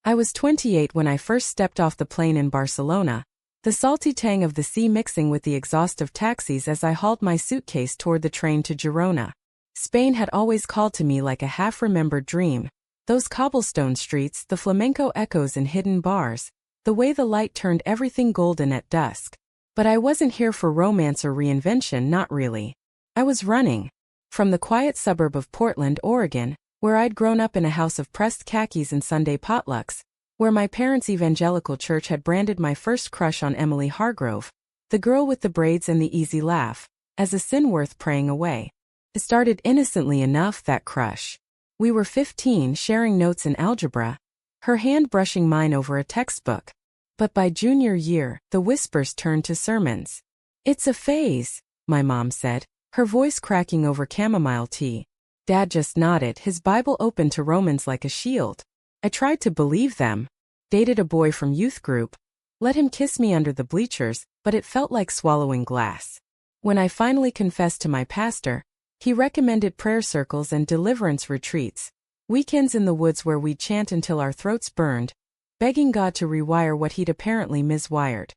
I was 28 when I first stepped off the plane in Barcelona, the salty tang of the sea mixing with the exhaust of taxis as I hauled my suitcase toward the train to Girona. Spain had always called to me like a half-remembered dream. Those cobblestone streets, the flamenco echoes in hidden bars, the way the light turned everything golden at dusk. But I wasn't here for romance or reinvention, not really. I was running. From the quiet suburb of Portland, Oregon, where I'd grown up in a house of pressed khakis and Sunday potlucks, where my parents' evangelical church had branded my first crush on Emily Hargrove, the girl with the braids and the easy laugh, as a sin worth praying away. It started innocently enough, that crush. We were 15, sharing notes in algebra, her hand brushing mine over a textbook. But by junior year, the whispers turned to sermons. "It's a phase," my mom said, her voice cracking over chamomile tea. Dad just nodded, his Bible open to Romans like a shield. I tried to believe them. Dated a boy from youth group. Let him kiss me under the bleachers, but it felt like swallowing glass. When I finally confessed to my pastor, he recommended prayer circles and deliverance retreats, weekends in the woods where we'd chant until our throats burned, begging God to rewire what he'd apparently miswired.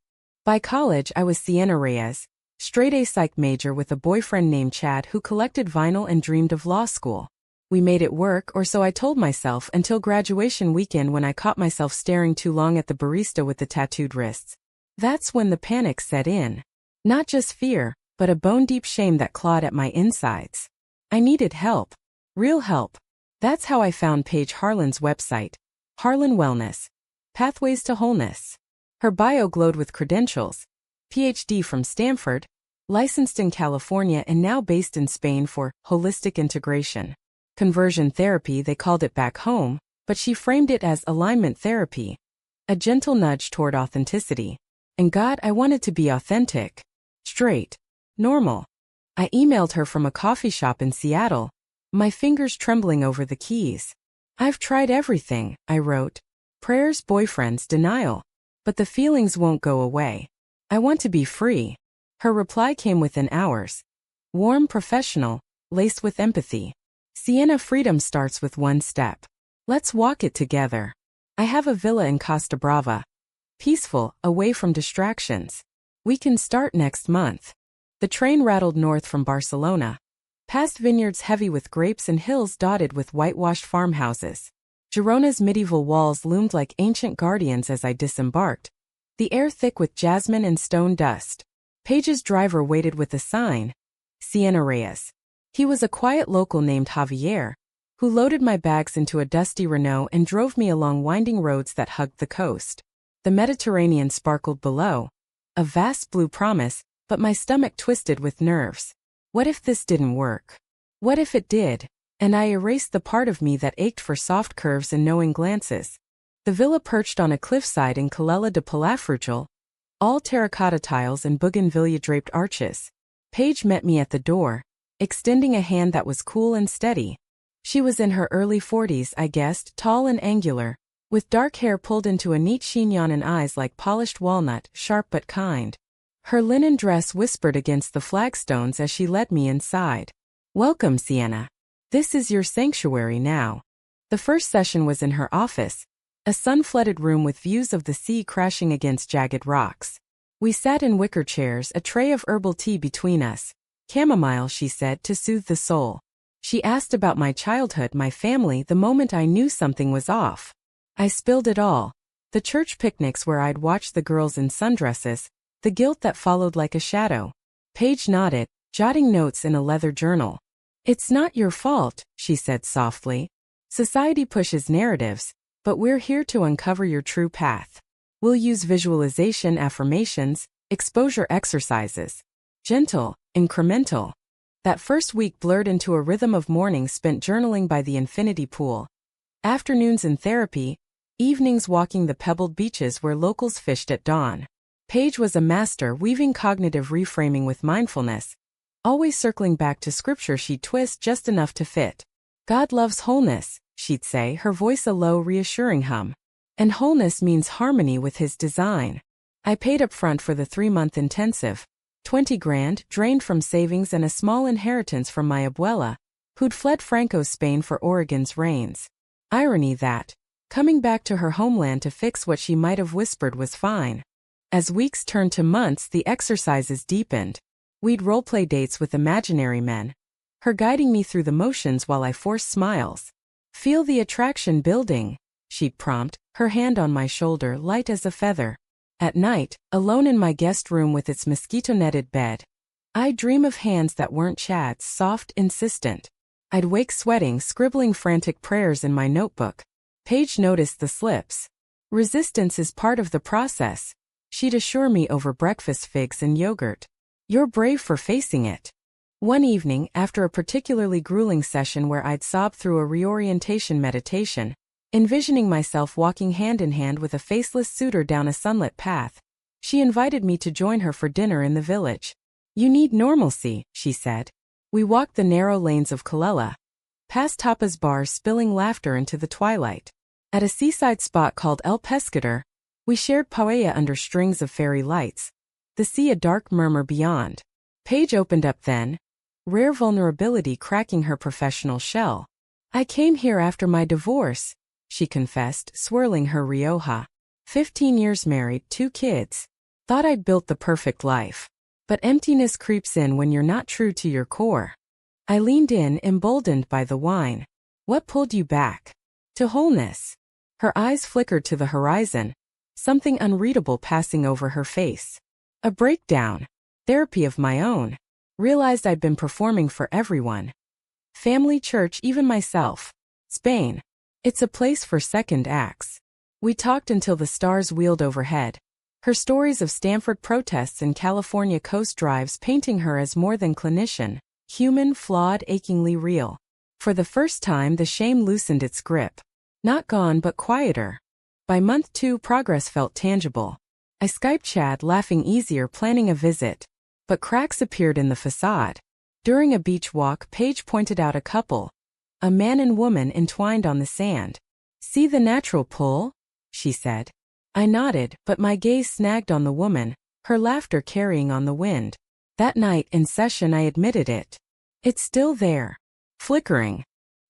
By college, I was Sienna Reyes, straight-A psych major with a boyfriend named Chad who collected vinyl and dreamed of law school. We made it work, or so I told myself, until graduation weekend when I caught myself staring too long at the barista with the tattooed wrists. That's when the panic set in. Not just fear, but a bone-deep shame that clawed at my insides. I needed help. Real help. That's how I found Paige Harlan's website, Harlan Wellness. Pathways to Wholeness. Her bio glowed with credentials. PhD from Stanford, licensed in California and now based in Spain for holistic integration. Conversion therapy, they called it back home, but she framed it as alignment therapy. A gentle nudge toward authenticity. And God, I wanted to be authentic. Straight. Normal. I emailed her from a coffee shop in Seattle, my fingers trembling over the keys. "I've tried everything," I wrote. Prayers, boyfriends, denial. But the feelings won't go away. I want to be free. Her reply came within hours. Warm, professional, laced with empathy. "Sienna, freedom starts with one step. Let's walk it together. I have a villa in Costa Brava. Peaceful, away from distractions. We can start next month." The train rattled north from Barcelona, past vineyards heavy with grapes and hills dotted with whitewashed farmhouses. Girona's medieval walls loomed like ancient guardians as I disembarked, the air thick with jasmine and stone dust. Paige's driver waited with a sign, Sienna Reyes. He was a quiet local named Javier, who loaded my bags into a dusty Renault and drove me along winding roads that hugged the coast. The Mediterranean sparkled below, a vast blue promise, but my stomach twisted with nerves. What if this didn't work? What if it did? And I erased the part of me that ached for soft curves and knowing glances. The villa perched on a cliffside in Calella de Palafrugell, all terracotta tiles and bougainvillea-draped arches. Paige met me at the door, extending a hand that was cool and steady. She was in her early 40s, I guessed, tall and angular, with dark hair pulled into a neat chignon and eyes like polished walnut, sharp but kind. Her linen dress whispered against the flagstones as she led me inside. "Welcome, Sienna. This is your sanctuary now." The first session was in her office, a sun-flooded room with views of the sea crashing against jagged rocks. We sat in wicker chairs, a tray of herbal tea between us. "Chamomile," she said, to soothe the soul. She asked about my childhood, my family, the moment I knew something was off. I spilled it all. The church picnics where I'd watched the girls in sundresses, the guilt that followed like a shadow. Paige nodded, jotting notes in a leather journal. "It's not your fault," she said softly. "Society pushes narratives, but we're here to uncover your true path. We'll use visualization, affirmations, exposure exercises. Gentle, incremental." That first week blurred into a rhythm of mornings spent journaling by the infinity pool, afternoons in therapy, evenings walking the pebbled beaches where locals fished at dawn. Paige was a master weaving cognitive reframing with mindfulness, always circling back to scripture she'd twist just enough to fit. "God loves wholeness," she'd say, her voice a low, reassuring hum. "And wholeness means harmony with his design." I paid up front for the 3-month intensive. 20 grand, drained from savings and a small inheritance from my abuela, who'd fled Franco's Spain for Oregon's rains. Irony that, coming back to her homeland to fix what she might have whispered was fine. As weeks turned to months, the exercises deepened. We'd roleplay dates with imaginary men, her guiding me through the motions while I forced smiles. Feel the attraction building, she'd prompt, her hand on my shoulder light as a feather. At night, alone in my guest room with its mosquito-netted bed, I'd dream of hands that weren't Chad's, soft, insistent. I'd wake sweating, scribbling frantic prayers in my notebook. Paige noticed the slips. Resistance is part of the process, she'd assure me over breakfast figs and yogurt. You're brave for facing it. One evening, after a particularly grueling session where I'd sobbed through a reorientation meditation, envisioning myself walking hand in hand with a faceless suitor down a sunlit path, she invited me to join her for dinner in the village. You need normalcy, she said. We walked the narrow lanes of Kalela, past Tapa's bar, spilling laughter into the twilight. At a seaside spot called El Pescador, we shared paella under strings of fairy lights, the sea a dark murmur beyond. Paige opened up then, rare vulnerability cracking her professional shell. I came here after my divorce, she confessed, swirling her Rioja. 15 years married, 2 kids. Thought I'd built the perfect life. But emptiness creeps in when you're not true to your core. I leaned in, emboldened by the wine. What pulled you back? To wholeness. Her eyes flickered to the horizon, something unreadable passing over her face. A breakdown. Therapy of my own. Realized I'd been performing for everyone. Family, church, even myself. Spain. It's a place for second acts. We talked until the stars wheeled overhead. Her stories of Stanford protests and California coast drives painting her as more than clinician, human, flawed, achingly real. For the first time, the shame loosened its grip. Not gone, but quieter. By month 2, progress felt tangible. I Skyped Chad, laughing easier, planning a visit. But cracks appeared in the facade. During a beach walk, Paige pointed out a couple. A man and woman entwined on the sand. See the natural pull? She said. I nodded, but my gaze snagged on the woman, her laughter carrying on the wind. That night in session I admitted it. It's still there. Flickering.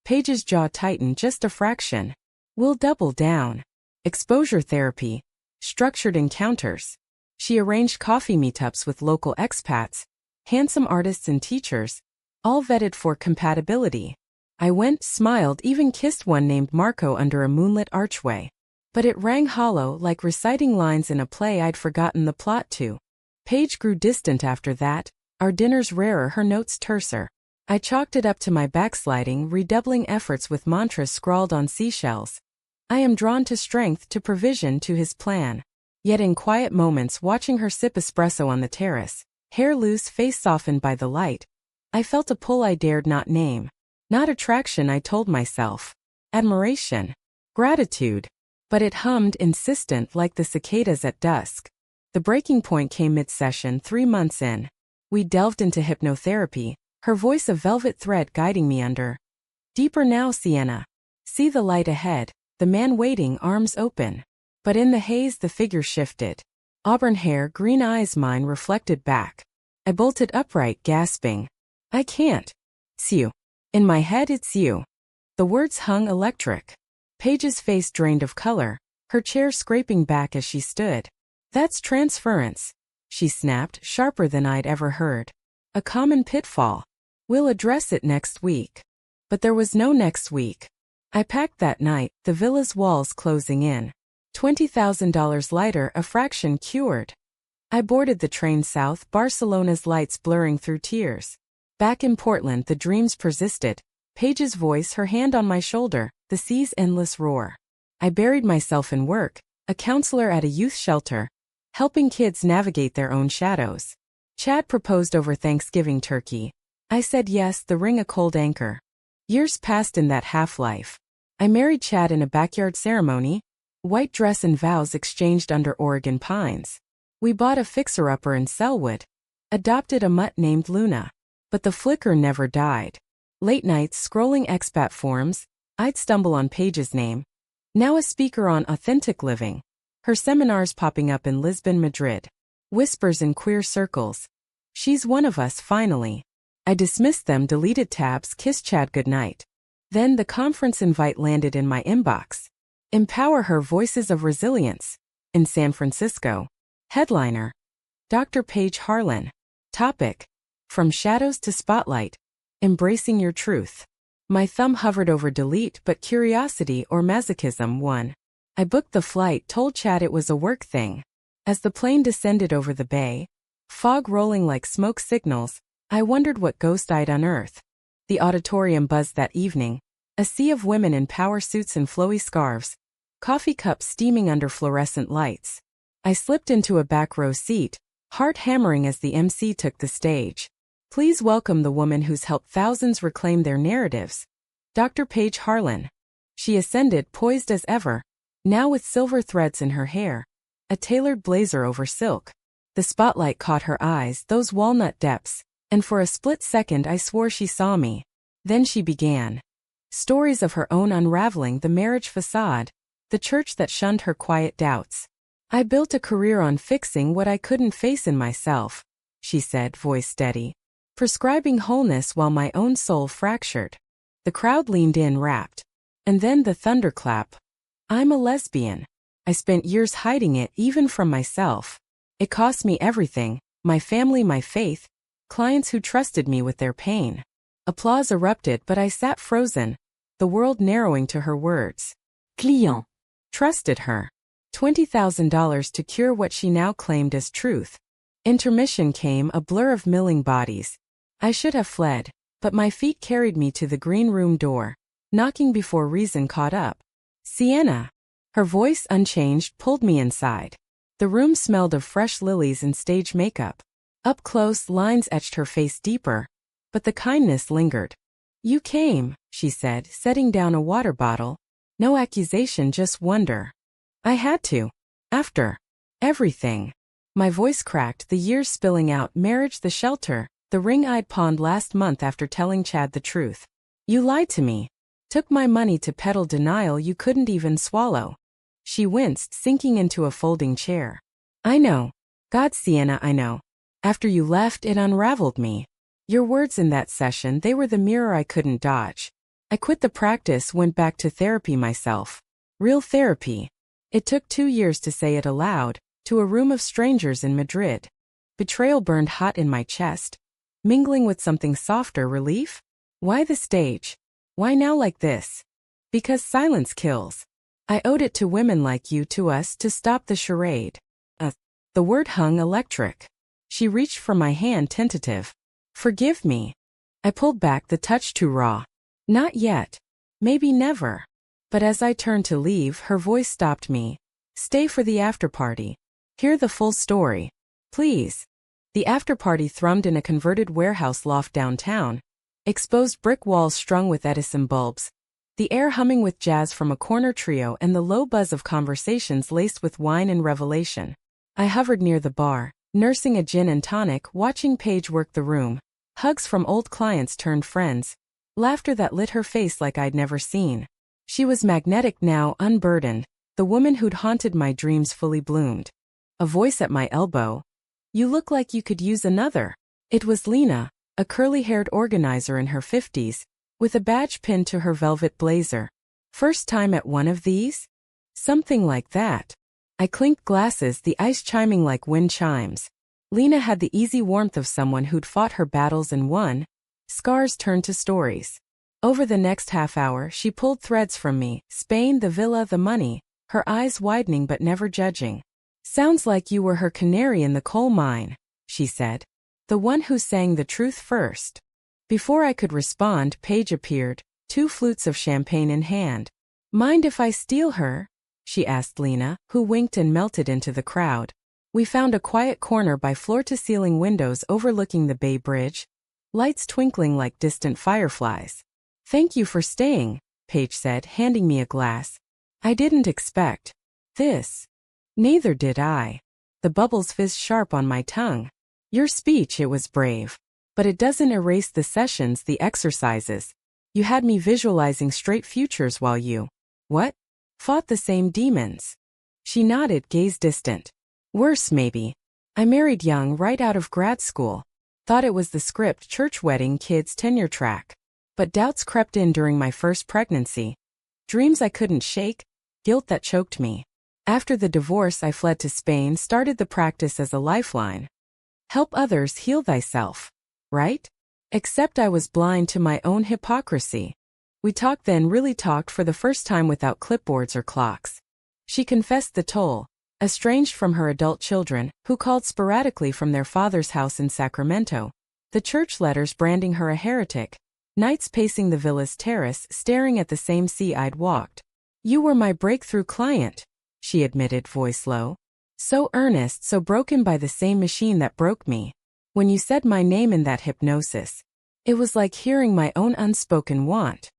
Paige's jaw tightened just a fraction. We'll double down. Exposure therapy. Structured encounters. She arranged coffee meetups with local expats, handsome artists and teachers, all vetted for compatibility. I went, smiled, even kissed one named Marco under a moonlit archway. But it rang hollow, like reciting lines in a play I'd forgotten the plot to. Paige grew distant after that, our dinners rarer, her notes terser. I chalked it up to my backsliding, redoubling efforts with mantras scrawled on seashells. I am drawn to strength, to provision, to his plan. Yet in quiet moments, watching her sip espresso on the terrace, hair loose, face softened by the light, I felt a pull I dared not name. Not attraction, I told myself. Admiration. Gratitude. But it hummed, insistent, like the cicadas at dusk. The breaking point came mid-session, 3 months in. We delved into hypnotherapy, her voice a velvet thread guiding me under. Deeper now, Sienna. See the light ahead, the man waiting, arms open. But in the haze the figure shifted. Auburn hair, green eyes, mine reflected back. I bolted upright, gasping. I can't. It's you. In my head it's you. The words hung electric. Paige's face drained of color, her chair scraping back as she stood. That's transference, she snapped, sharper than I'd ever heard. A common pitfall. We'll address it next week. But there was no next week. I packed that night, the villa's walls closing in. $20,000 lighter, a fraction cured. I boarded the train south, Barcelona's lights blurring through tears. Back in Portland the dreams persisted. Paige's voice, her hand on my shoulder, the sea's endless roar. I buried myself in work, a counselor at a youth shelter, helping kids navigate their own shadows. Chad proposed over Thanksgiving turkey. I said yes, the ring a cold anchor. Years passed in that half-life. I married Chad in a backyard ceremony, white dress and vows exchanged under Oregon pines. We bought a fixer-upper in Selwood, adopted a mutt named Luna. But the flicker never died. Late nights scrolling expat forums, I'd stumble on Paige's name. Now a speaker on authentic living. Her seminars popping up in Lisbon, Madrid. Whispers in queer circles. She's one of us, finally. I dismissed them, deleted tabs, kissed Chad goodnight. Then the conference invite landed in my inbox. Empower Her Voices of Resilience. In San Francisco. Headliner. Dr. Paige Harlan. Topic. From Shadows to Spotlight. Embracing Your Truth. My thumb hovered over delete, but curiosity or masochism won. I booked the flight, told Chad it was a work thing. As the plane descended over the bay, fog rolling like smoke signals, I wondered what ghost I'd unearth. The auditorium buzzed that evening, a sea of women in power suits and flowy scarves, coffee cups steaming under fluorescent lights. I slipped into a back row seat, heart hammering as the MC took the stage. Please welcome the woman who's helped thousands reclaim their narratives. Dr. Paige Harlan. She ascended, poised as ever, now with silver threads in her hair, a tailored blazer over silk. The spotlight caught her eyes, those walnut depths, and for a split second I swore she saw me. Then she began. Stories of her own unraveling, the marriage facade, the church that shunned her quiet doubts. I built a career on fixing what I couldn't face in myself, she said, voice steady, prescribing wholeness while my own soul fractured. The crowd leaned in, rapt. And then the thunderclap. I'm a lesbian. I spent years hiding it, even from myself. It cost me everything, my family, my faith, clients who trusted me with their pain. Applause erupted, but I sat frozen, the world narrowing to her words. Client. Trusted her. $20,000 to cure what she now claimed as truth. Intermission came, a blur of milling bodies. I should have fled, but my feet carried me to the green room door, knocking before reason caught up. Sienna. Her voice, unchanged, pulled me inside. The room smelled of fresh lilies and stage makeup. Up close, lines etched her face deeper, but the kindness lingered. You came, she said, setting down a water bottle. No accusation, just wonder. I had to. After everything. My voice cracked, the years spilling out, marriage, the shelter, the ring I'd pawned last month after telling Chad the truth. You lied to me. Took my money to peddle denial you couldn't even swallow. She winced, sinking into a folding chair. I know. God, Sienna, I know. After you left, it unraveled me. Your words in that session, they were the mirror I couldn't dodge. I quit the practice, went back to therapy myself. Real therapy. It took 2 years to say it aloud, to a room of strangers in Madrid. Betrayal burned hot in my chest. Mingling with something softer, relief? Why the stage? Why now like this? Because silence kills. I owed it to women like you, to us, to stop the charade. The word hung electric. She reached for my hand, tentative. Forgive me. I pulled back, the touch too raw. Not yet. Maybe never. But as I turned to leave, her voice stopped me. Stay for the after-party. Hear the full story. Please. The after-party thrummed in a converted warehouse loft downtown. Exposed brick walls strung with Edison bulbs. The air humming with jazz from a corner trio and the low buzz of conversations laced with wine and revelation. I hovered near the bar, nursing a gin and tonic, watching Paige work the room. Hugs from old clients turned friends. Laughter that lit her face like I'd never seen. She was magnetic now, unburdened. The woman who'd haunted my dreams fully bloomed. A voice at my elbow. You look like you could use another. It was Lena, a curly-haired organizer in her 50s, with a badge pinned to her velvet blazer. First time at one of these? Something like that. I clinked glasses, the ice chiming like wind chimes. Lena had the easy warmth of someone who'd fought her battles and won. Scars turned to stories. Over the next half hour, she pulled threads from me, Spain, the villa, the money, her eyes widening but never judging. Sounds like you were her canary in the coal mine, she said. The one who sang the truth first. Before I could respond, Paige appeared, 2 flutes of champagne in hand. Mind if I steal her? She asked Lena, who winked and melted into the crowd. We found a quiet corner by floor-to-ceiling windows overlooking the Bay Bridge, lights twinkling like distant fireflies. Thank you for staying, Paige said, handing me a glass. I didn't expect this. Neither did I. The bubbles fizzed sharp on my tongue. Your speech, it was brave. But it doesn't erase the sessions, the exercises. You had me visualizing straight futures while you, what? Fought the same demons. She nodded, gaze distant. Worse, maybe. I married young, right out of grad school. Thought it was the script, church wedding, kids, tenure track. But doubts crept in during my first pregnancy. Dreams I couldn't shake. guilt that choked me. After the divorce, I fled to Spain, started the practice as a lifeline. Help others, heal thyself. Right? Except I was blind to my own hypocrisy. We talked then, really talked for the first time without clipboards or clocks. She confessed the toll, estranged from her adult children, who called sporadically from their father's house in Sacramento. The church letters branding her a heretic. Nights pacing the villa's terrace, staring at the same sea I'd walked. You were my breakthrough client, she admitted, voice low. So earnest, so broken by the same machine that broke me. When you said my name in that hypnosis, it was like hearing my own unspoken want.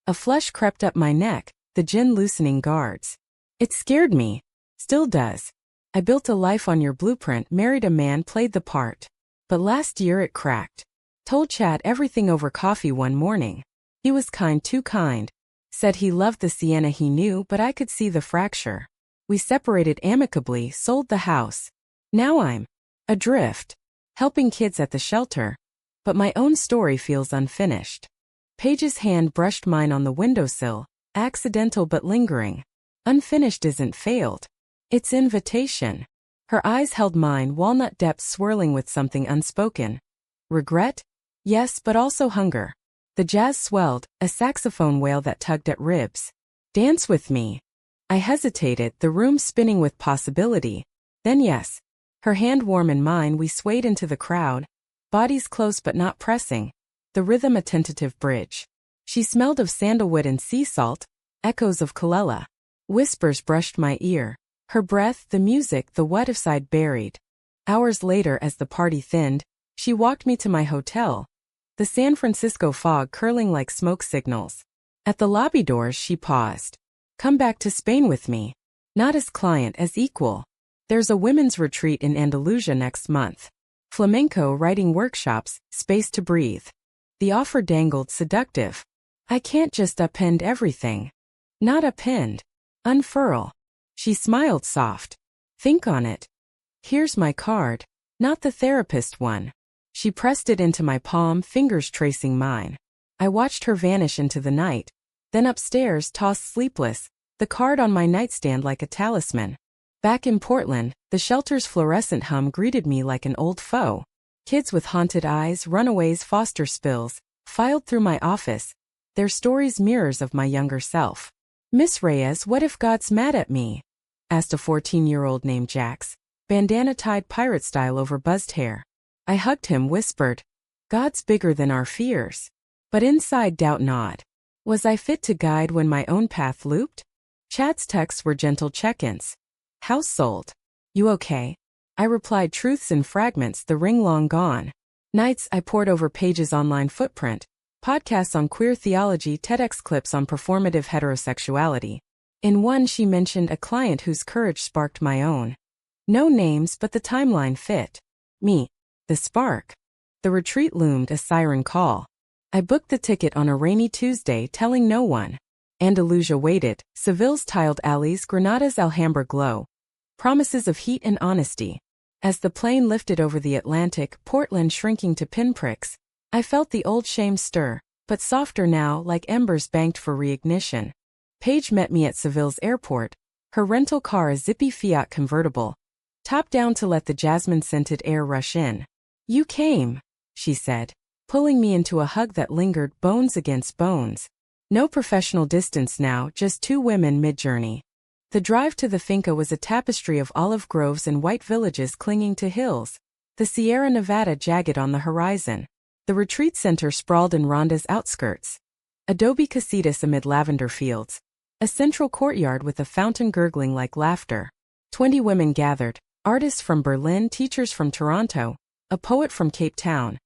A flush crept up my neck, the gin loosening guards. It scared me. Still does. I built a life on your blueprint, married a man, played the part. But last year it cracked. Told Chad everything over coffee one morning. He was kind, too kind. Said he loved the Sienna he knew, but I could see the fracture. We separated amicably, sold the house. Now I'm adrift, helping kids at the shelter. But my own story feels unfinished. Paige's hand brushed mine on the windowsill, accidental but lingering. Unfinished isn't failed. It's invitation. Her eyes held mine, walnut depths swirling with something unspoken. Regret? Yes, but also hunger. The jazz swelled, a saxophone wail that tugged at ribs. Dance with me. I hesitated, the room spinning with possibility. Then yes. Her hand warm in mine, we swayed into the crowd. Bodies close but not pressing. The rhythm a tentative bridge. She smelled of sandalwood and sea salt, echoes of Kalela. Whispers brushed my ear. Her breath, the music, the what ifs I'd buried. Hours later, as the party thinned, she walked me to my hotel. The San Francisco fog curling like smoke signals. At the lobby doors, she paused. Come back to Spain with me. Not as client, as equal. There's a women's retreat in Andalusia next month. Flamenco writing workshops, space to breathe. The offer dangled, seductive. I can't just append everything. Not append. Unfurl. She smiled soft. Think on it. Here's my card. Not the therapist one. She pressed it into my palm, fingers tracing mine. I watched her vanish into the night. Then upstairs, tossed sleepless, the card on my nightstand like a talisman. Back in Portland, the shelter's fluorescent hum greeted me like an old foe. Kids with haunted eyes, runaways, foster spills, filed through my office. Their stories mirrors of my younger self. Miss Reyes, what if God's mad at me? Asked a 14-year-old named Jax, bandana tied pirate style over buzzed hair. I hugged him, whispered, God's bigger than our fears. But inside doubt gnawed. Was I fit to guide when my own path looped? Chad's texts were gentle check-ins. House sold. You okay? I replied, truths in fragments, the ring long gone. Nights I pored over Paige's online footprint, podcasts on queer theology, TEDx clips on performative heterosexuality. In one she mentioned a client whose courage sparked my own. No names, but the timeline fit. Me. The spark. The retreat loomed, a siren call. I booked the ticket on a rainy Tuesday, telling no one. Andalusia waited, Seville's tiled alleys, Granada's Alhambra glow. Promises of heat and honesty. As the plane lifted over the Atlantic, Portland shrinking to pinpricks, I felt the old shame stir, but softer now, like embers banked for reignition. Paige met me at Seville's airport, her rental car a zippy Fiat convertible, top down to let the jasmine-scented air rush in. You came, she said, pulling me into a hug that lingered, bones against bones. No professional distance now, just two women mid-journey. The drive to the finca was a tapestry of olive groves and white villages clinging to hills, the Sierra Nevada jagged on the horizon. The retreat center sprawled in Ronda's outskirts. Adobe casitas amid lavender fields. A central courtyard with a fountain gurgling like laughter. 20 women gathered, artists from Berlin, teachers from Toronto, a poet from Cape Town.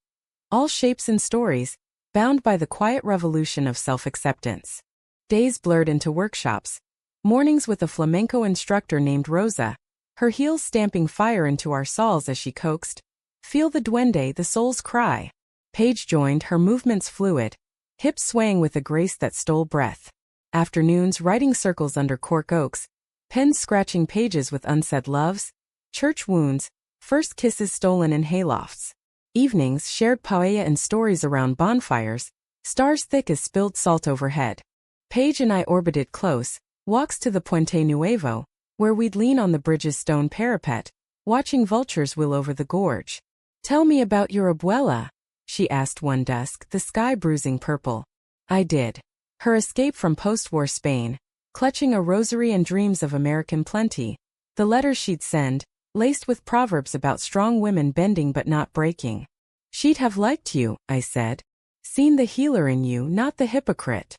All shapes and stories, bound by the quiet revolution of self-acceptance. Days blurred into workshops. Mornings with a flamenco instructor named Rosa, her heels stamping fire into our soles as she coaxed. Feel the duende, the soul's cry. Paige joined, her movements fluid, hips swaying with a grace that stole breath. Afternoons writing circles under cork oaks, pens scratching pages with unsaid loves, church wounds, first kisses stolen in haylofts. Evenings shared paella and stories around bonfires, stars thick as spilled salt overhead. Paige and I orbited close, Walks to the Puente Nuevo, where we'd lean on the bridge's stone parapet, watching vultures wheel over the gorge. Tell me about your abuela, she asked one dusk, the sky bruising purple. I did. Her escape from post-war Spain, clutching a rosary and dreams of American plenty. The letters she'd send, laced with proverbs about strong women bending but not breaking. She'd have liked you, I said. Seen the healer in you, not the hypocrite.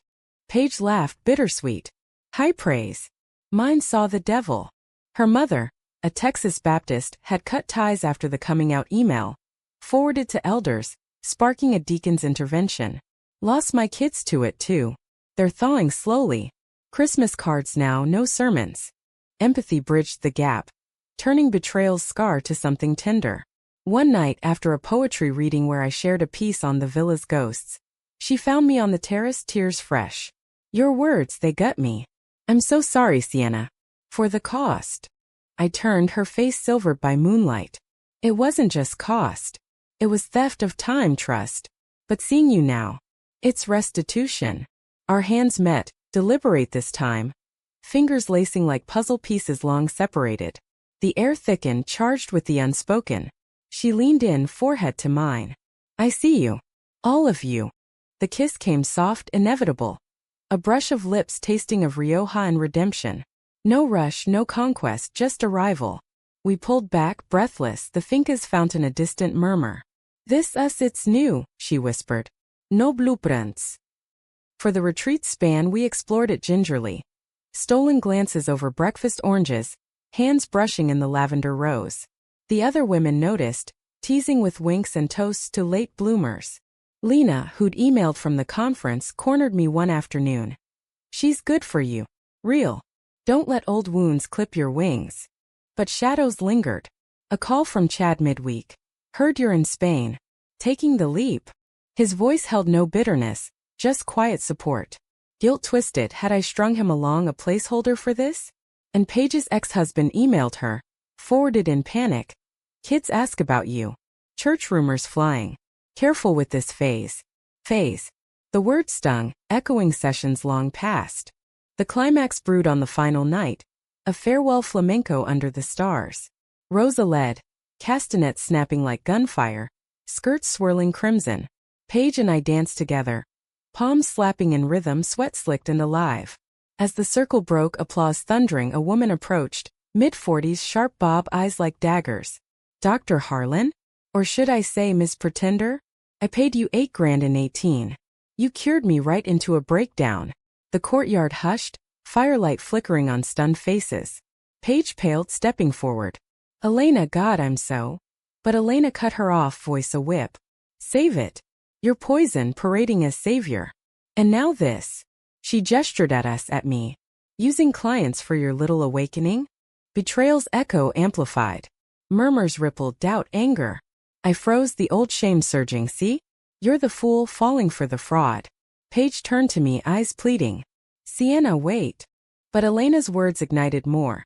Paige laughed, bittersweet. High praise. Mine saw the devil. Her mother, a Texas Baptist, had cut ties after the coming out email, forwarded to elders, sparking a deacon's intervention. Lost my kids to it too. They're thawing slowly. Christmas cards now, no sermons. Empathy bridged the gap, turning betrayal's scar to something tender. One night after a poetry reading where I shared a piece on the villa's ghosts, she found me on the terrace, tears fresh. Your words, they gut me. I'm so sorry, Sienna. For the cost. I turned, her face silvered by moonlight. It wasn't just cost. It was theft of time, trust. But seeing you now, it's restitution. Our hands met, deliberate this time. Fingers lacing like puzzle pieces long separated. The air thickened, charged with the unspoken. She leaned in, forehead to mine. I see you. All of you. The kiss came soft, inevitable. A brush of lips tasting of Rioja and redemption. No rush, no conquest, just arrival. We pulled back, breathless, the finca's fountain a distant murmur. This us, it's new, she whispered. No blueprints. For the retreat span we explored it gingerly. Stolen glances over breakfast oranges, hands brushing in the lavender rose. The other women noticed, teasing with winks and toasts to late bloomers. Lena, who'd emailed from the conference, cornered me one afternoon. She's good for you. Real. Don't let old wounds clip your wings. But shadows lingered. A call from Chad midweek. Heard you're in Spain. Taking the leap. His voice held no bitterness, just quiet support. Guilt twisted, had I strung him along a placeholder for this? And Paige's ex-husband emailed her, forwarded in panic. Kids ask about you. Church rumors flying. Careful with this phase. Phase. The word stung, echoing sessions long past. The climax brewed on the final night. A farewell flamenco under the stars. Rosa led, castanets snapping like gunfire, skirts swirling crimson. Paige and I danced together, palms slapping in rhythm, sweat slicked and alive. As the circle broke, applause thundering, a woman approached, mid-40s, sharp bob, eyes like daggers. Dr. Harlan? Or should I say Ms. Pretender? I paid you $8,000 in 18. You cured me right into a breakdown. The courtyard hushed, firelight flickering on stunned faces. Paige paled, stepping forward. Elena, God, I'm so. But Elena cut her off, voice a whip. Save it. You're poison, parading as savior. And now this. She gestured at us, at me. Using clients for your little awakening? Betrayal's echo amplified. Murmurs rippled, doubt, anger. I froze, the old shame surging. See? You're the fool, falling for the fraud. Paige turned to me, eyes pleading. Sienna, wait. But Elena's words ignited more.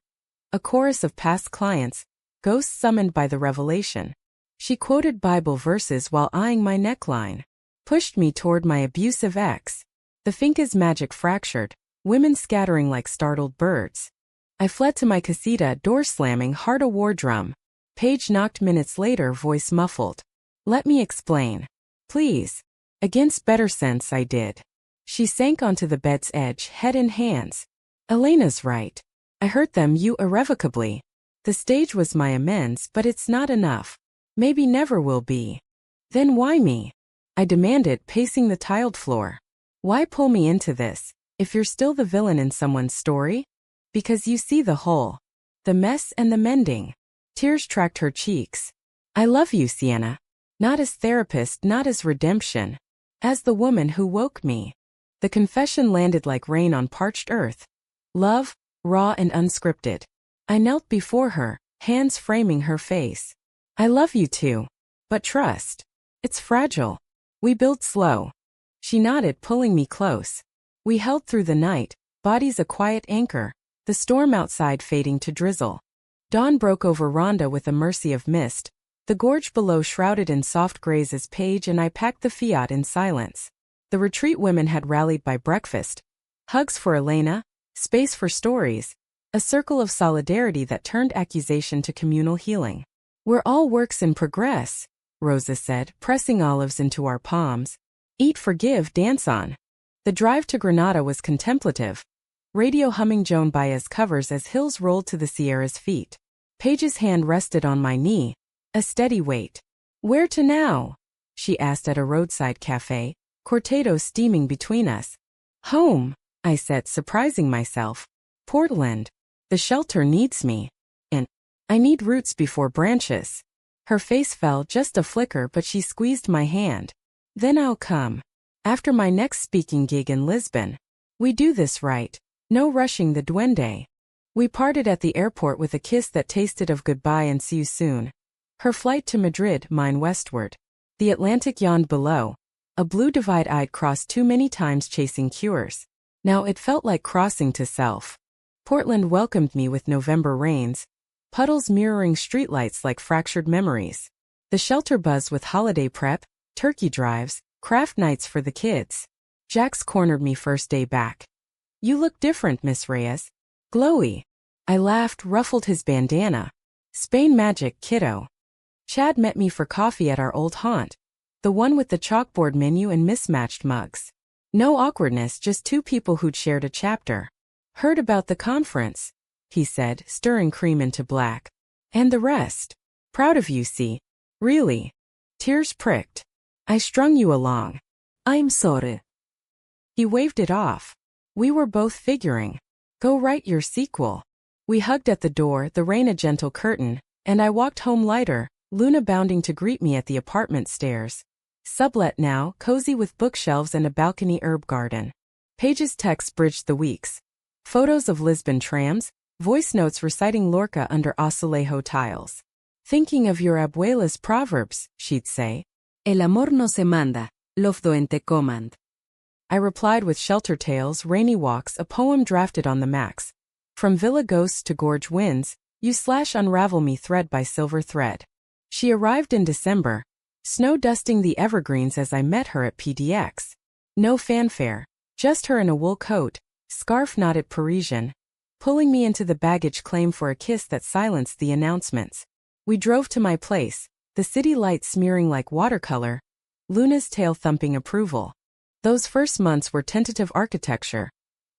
A chorus of past clients, ghosts summoned by the revelation. She quoted Bible verses while eyeing my neckline. Pushed me toward my abusive ex. The finca's magic fractured, women scattering like startled birds. I fled to my casita, door slamming, heart a war drum. Paige knocked minutes later, voice muffled. Let me explain. Please. Against better sense, I did. She sank onto the bed's edge, head in hands. Elena's right. I hurt them, you irrevocably. The stage was my amends, but it's not enough. Maybe never will be. Then why me? I demanded, pacing the tiled floor. Why pull me into this, if you're still the villain in someone's story? Because you see the whole. The mess and the mending. Tears tracked her cheeks. I love you, Sienna. Not as therapist, not as redemption. As the woman who woke me. The confession landed like rain on parched earth. Love, raw and unscripted. I knelt before her, hands framing her face. I love you too. But trust. It's fragile. We build slow. She nodded, pulling me close. We held through the night, bodies a quiet anchor, the storm outside fading to drizzle. Dawn broke over Rhonda with a mercy of mist, the gorge below shrouded in soft grays as Paige and I packed the Fiat in silence. The retreat women had rallied by breakfast. Hugs for Elena, Space for stories. A circle of solidarity that turned accusation to communal healing. We're all works in progress, Rosa said, pressing olives into our palms. Eat, forgive, dance on. The drive to Granada was contemplative. Radio humming Joan Baez covers as hills rolled to the Sierra's feet. Paige's hand rested on my knee, a steady weight. Where to now? She asked at a roadside cafe, cortados steaming between us. Home, I said, surprising myself. Portland. The shelter needs me. And I need roots before branches. Her face fell just a flicker, but she squeezed my hand. Then I'll come. After my next speaking gig in Lisbon. We do this right. No rushing the duende. We parted at the airport with a kiss that tasted of goodbye and see you soon. Her flight to Madrid, mine westward. The Atlantic yawned below. A blue divide I'd crossed too many times chasing cures. Now it felt like crossing to self. Portland welcomed me with November rains, puddles mirroring streetlights like fractured memories. The shelter buzzed with holiday prep, turkey drives, craft nights for the kids. Jax cornered me first day back. You look different, Miss Reyes. Glowy. I laughed, ruffled his bandana. Spain magic, kiddo. Chad met me for coffee at our old haunt. The one with the chalkboard menu and mismatched mugs. No awkwardness, just two people who'd shared a chapter. Heard about the conference, he said, stirring cream into black. And the rest. Proud of you, see. Really. Tears pricked. I strung you along. I'm sorry. He waved it off. We were both figuring. Go write your sequel. We hugged at the door, the rain a gentle curtain, and I walked home lighter, Luna bounding to greet me at the apartment stairs. Sublet now, cozy with bookshelves and a balcony herb garden. Paige's texts bridged the weeks. Photos of Lisbon trams, voice notes reciting Lorca under azulejo tiles. Thinking of your abuela's proverbs, she'd say. El amor no se manda, lo te command. I replied with shelter tales, rainy walks, a poem drafted on the max. From villa ghosts to gorge winds, you/unravel me thread by silver thread. She arrived in December, snow dusting the evergreens as I met her at PDX. No fanfare, just her in a wool coat, scarf knotted Parisian, pulling me into the baggage claim for a kiss that silenced the announcements. We drove to my place, the city lights smearing like watercolor, Luna's tail thumping approval. Those first months were tentative architecture.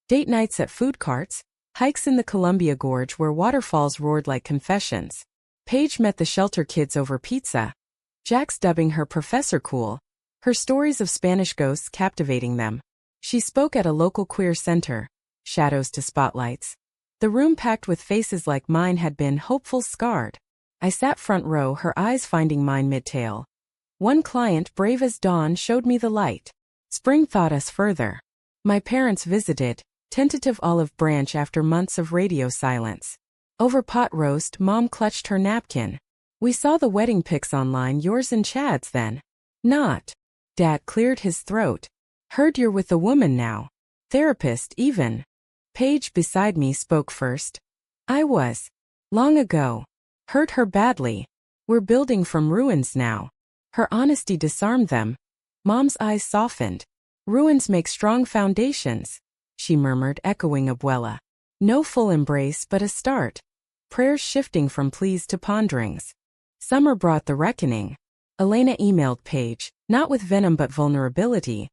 Date nights at food carts, hikes in the Columbia Gorge where waterfalls roared like confessions. Paige met the shelter kids over pizza. Jax dubbing her Professor Cool, her stories of Spanish ghosts captivating them. She spoke at a local queer center, shadows to spotlights. The room packed with faces like mine had been hopeful scarred. I sat front row, her eyes finding mine mid-tail. One client, brave as dawn, showed me the light. Spring thought us further. My parents visited, tentative olive branch after months of radio silence. Over pot roast, Mom clutched her napkin. We saw the wedding pics online, yours and Chad's then. Not. Dad cleared his throat. Heard you're with a woman now. Therapist, even. Paige beside me spoke first. I was. Long ago. Hurt her badly. We're building from ruins now. Her honesty disarmed them. Mom's eyes softened. Ruins make strong foundations, she murmured, echoing Abuela. No full embrace, but a start. Prayers shifting from pleas to ponderings. Summer brought the reckoning. Elena emailed Paige, not with venom but vulnerability.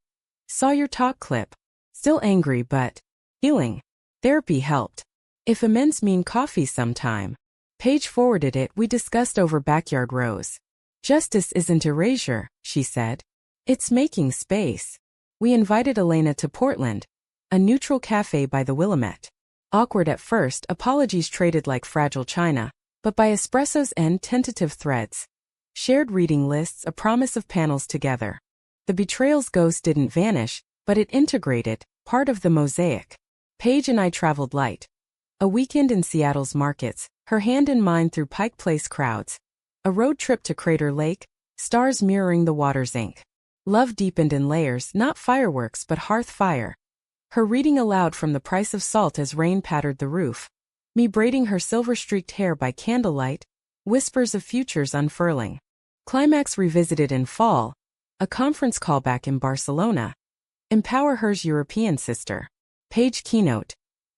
Saw your talk clip. Still angry but healing. Therapy helped. If amends mean coffee sometime. Paige forwarded it. We discussed over backyard rows. Justice isn't erasure, she said. It's making space. We invited Elena to Portland, a neutral cafe by the Willamette. Awkward at first, apologies traded like fragile china, but by espresso's end, tentative threads. Shared reading lists, a promise of panels together. The betrayal's ghost didn't vanish, but it integrated, part of the mosaic. Paige and I traveled light. A weekend in Seattle's markets, her hand in mine through Pike Place crowds. A road trip to Crater Lake, stars mirroring the water's ink. Love deepened in layers, not fireworks but hearth fire. Her reading aloud from The Price of Salt as rain pattered the roof. Me braiding her silver-streaked hair by candlelight, whispers of futures unfurling. Climax revisited in fall, a conference callback in Barcelona. Empower Her's European sister. Paige keynote.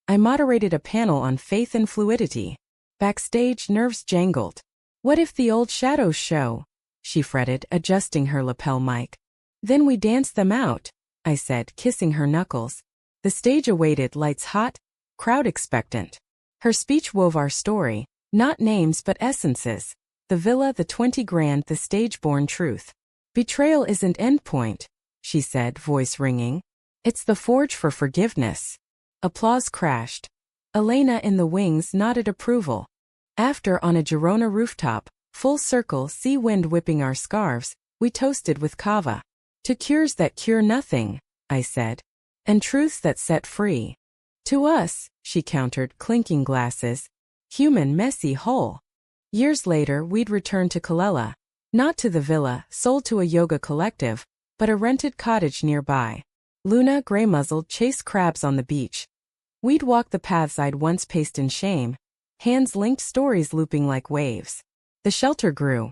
I moderated a panel on faith and fluidity. Backstage, nerves jangled. What if the old shadows show? She fretted, adjusting her lapel mic. Then we danced them out, I said, kissing her knuckles. The stage awaited, lights hot, crowd expectant. Her speech wove our story, not names but essences. The villa, the 20 grand, the stage-born truth. Betrayal isn't endpoint, she said, voice ringing. It's the forge for forgiveness. Applause crashed. Elena in the wings nodded approval. After, on a Girona rooftop, full circle, sea wind whipping our scarves, we toasted with cava. To cures that cure nothing, I said. And truths that set free. To us, she countered, clinking glasses. Human, messy, whole. Years later, we'd return to Kalela. Not to the villa, sold to a yoga collective, but a rented cottage nearby. Luna, gray-muzzled, chased crabs on the beach. We'd walk the paths I'd once paced in shame. Hands linked, stories looping like waves. The shelter grew.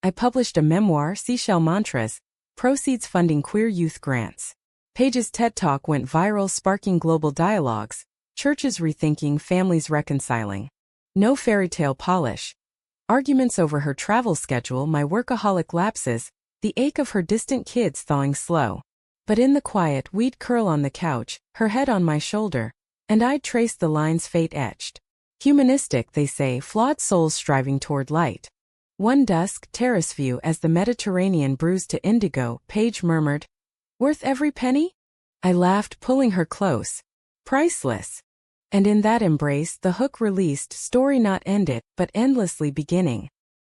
I published a memoir, Seashell Mantras, proceeds funding queer youth grants. Paige's TED Talk went viral, sparking global dialogues. Churches rethinking, families reconciling. No fairy tale polish. Arguments over her travel schedule, my workaholic lapses, the ache of her distant kids thawing slow. But in the quiet, we'd curl on the couch, her head on my shoulder, and I'd trace the lines fate etched. Humanistic, they say, flawed souls striving toward light. One dusk, terrace view as the Mediterranean bruised to indigo, Paige murmured, "Worth every penny?" I laughed, pulling her close. Priceless. And in that embrace, the hook released, story not ended, but endlessly beginning.